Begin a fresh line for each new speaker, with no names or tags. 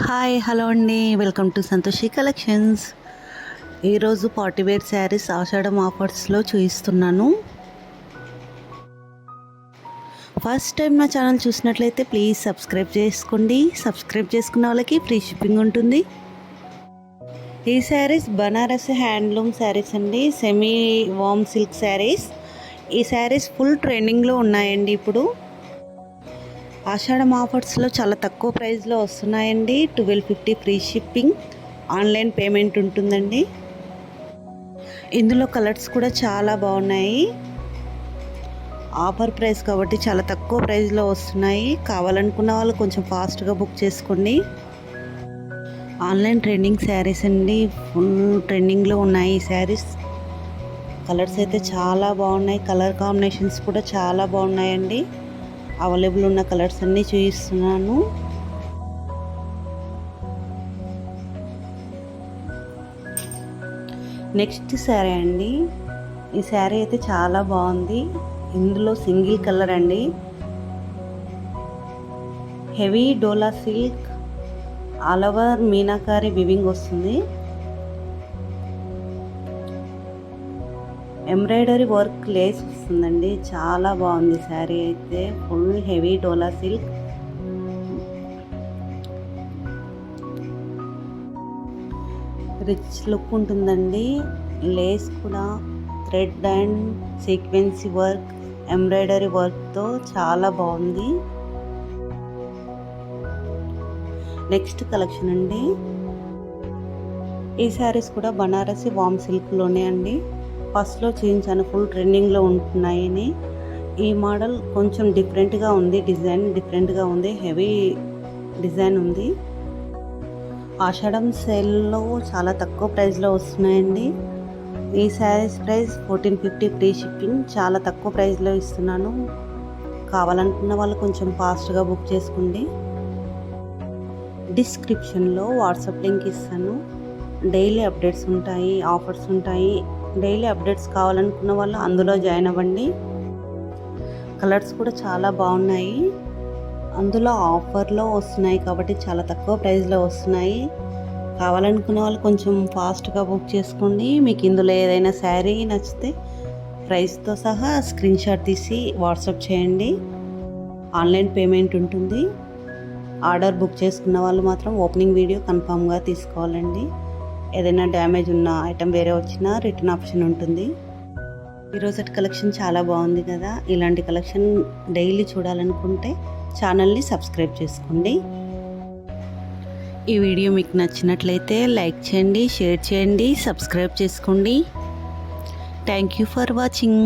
Hi hello అండి, welcome to Santoshi collections. ఈరోజు party wear saris ఆషాఢం ఆఫర్స్లో చూపిస్తున్నాను. ఫస్ట్ టైం నా ఛానల్ చూసినట్లయితే ప్లీజ్ సబ్స్క్రైబ్ చేసుకోండి. సబ్స్క్రైబ్ చేసుకున్న వాళ్ళకి ఫ్రీ షిప్పింగ్ ఉంటుంది. ఈ శారీస్ బనారస్ హ్యాండ్లూమ్ శారీస్ అండి, సెమీ వామ్ సిల్క్ శారీస్. ఈ శారీస్ ఫుల్ ట్రెండింగ్లో ఉన్నాయండి. ఇప్పుడు ఆషాఢం ఆఫర్స్లో చాలా తక్కువ ప్రైస్లో వస్తున్నాయండి. 1250 ఫ్రీ షిప్పింగ్, ఆన్లైన్ పేమెంట్ ఉంటుందండి. ఇందులో కలర్స్ కూడా చాలా బాగున్నాయి. ఆఫర్ ప్రైస్ కాబట్టి చాలా తక్కువ ప్రైస్లో వస్తున్నాయి. కావాలనుకున్న వాళ్ళు కొంచెం ఫాస్ట్గా బుక్ చేసుకోండి. ఆన్లైన్ ట్రెండింగ్ శారీస్ అండి, ఫుల్ ట్రెండింగ్లో ఉన్నాయి ఈ శారీస్. కలర్స్ అయితే చాలా బాగున్నాయి. కలర్ కాంబినేషన్స్ కూడా చాలా బాగున్నాయండి. అవైలబుల్ ఉన్న కలర్స్ అన్నీ చూపిస్తున్నాను. నెక్స్ట్ శారీ అండి. ఈ శారీ అయితే చాలా బాగుంది. ఇందులో సింగిల్ కలర్ అండి. Heavy dola silk, all over meenakari weaving వస్తుంది. ఎంబ్రాయిడరీ వర్క్ లేస్ వస్తుందండి. చాలా బాగుంది శారీ అయితే. Full heavy dola silk. Rich look ఉంటుందండి. లేస్ కూడా thread and sequence work, embroidery వర్క్తో చాలా బాగుంది. నెక్స్ట్ కలెక్షన్ అండి. ఈ శారీస్ కూడా బనారసి వామ్ సిల్క్లోనే అండి. ఫస్ట్లో చూపించాను, ఫుల్ ట్రెండింగ్లో ఉంటున్నాయని. ఈ మోడల్ కొంచెం డిఫరెంట్గా ఉంది. డిజైన్ డిఫరెంట్గా ఉంది. హెవీ డిజైన్ ఉంది. ఆషాఢం సేల్లో చాలా తక్కువ ప్రైస్లో వస్తున్నాయండి. ఈ శారీస్ ప్రైస్ 1450 ఫ్రీ షిప్పింగ్. చాలా తక్కువ ప్రైస్లో ఇస్తున్నాను. కావాలనుకున్న వాళ్ళు కొంచెం ఫాస్ట్గా బుక్ చేసుకోండి. డిస్క్రిప్షన్లో వాట్సాప్ లింక్ ఇస్తాను. డైలీ అప్డేట్స్ ఉంటాయి, ఆఫర్స్ ఉంటాయి. డైలీ అప్డేట్స్ కావాలనుకున్న వాళ్ళు అందులో జాయిన్ అవ్వండి. కలర్స్ కూడా చాలా బాగున్నాయి. అందులో ఆఫర్లో వస్తున్నాయి కాబట్టి చాలా తక్కువ ప్రైస్లో వస్తున్నాయి. కావాలనుకున్న వాళ్ళు కొంచెం ఫాస్ట్గా బుక్ చేసుకోండి. మీకు ఇందులో ఏదైనా శారీ నచ్చితే ప్రైస్తో సహా స్క్రీన్ షాట్ తీసి వాట్సాప్ చేయండి. ఆన్లైన్ పేమెంట్ ఉంటుంది. ఆర్డర్ బుక్ చేసుకున్న వాళ్ళు మాత్రం ఓపెనింగ్ వీడియో కన్ఫామ్గా తీసుకోవాలండి. ఏదైనా డ్యామేజ్ ఉన్న ఐటెం వేరే వచ్చినా రిటర్న్ ఆప్షన్ ఉంటుంది. ఈరోజు కలెక్షన్ చాలా బాగుంది కదా. ఇలాంటి కలెక్షన్ డైలీ చూడాలనుకుంటే ఛానల్ని సబ్స్క్రైబ్ చేసుకోండి. ఈ వీడియో మీకు నచ్చినట్లయితే లైక్ చేయండి, షేర్ చేయండి, సబ్స్క్రైబ్ చేసుకోండి. Thank you for watching.